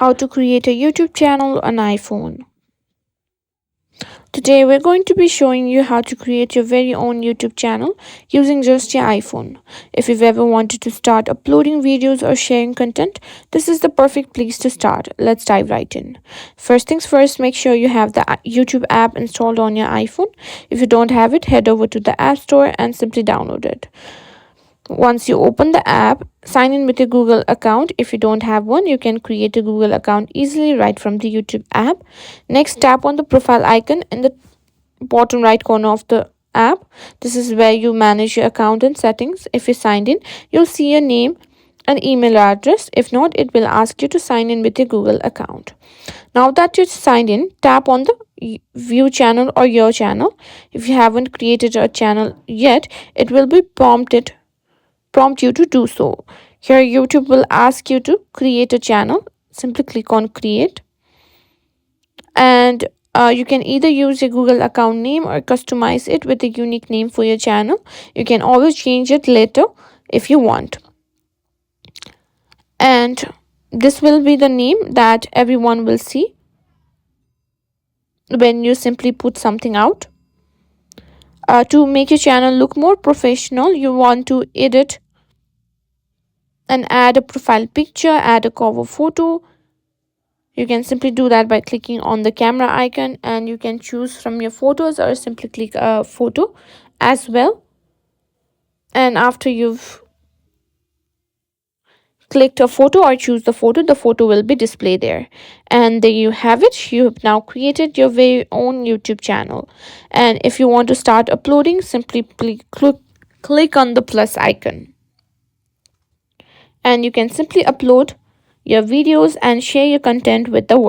How to create a YouTube channel on iPhone. Today we're going to be showing you how to create your very own YouTube channel using just your iPhone. If you've ever wanted to start uploading videos or sharing content, this is the perfect place to start. Let's dive right in. First things first, make sure you have the YouTube app installed on your iPhone. If you don't have it, head over to the App Store and simply download it. Once you open the app, sign in with your Google account. If you don't have one, you can create a Google account easily right from the YouTube app. Next, tap on the profile icon in the bottom right corner of the app. This is where you manage your account and settings. If you signed in, you'll see your name and email address. If not, it will ask you to sign in with your Google account. Now that you're signed in, tap on the view channel or your channel. If you haven't created a channel yet, it will be prompt you to do so. Here YouTube will ask you to create a channel. Simply click on create, and you can either use your Google account name or customize it with a unique name for your channel. You can always change it later if you want, and this will be the name that everyone will see when you simply put something out. To make your channel look more professional, you want to edit and add a profile picture, add a cover photo. You can simply do that by clicking on the camera icon, and you can choose from your photos or simply click a photo as well. And after you've clicked a photo or choose the photo will be displayed there. And there you have it. You have now created your very own YouTube channel. And if you want to start uploading, simply click on the plus icon. And you can simply upload your videos and share your content with the world.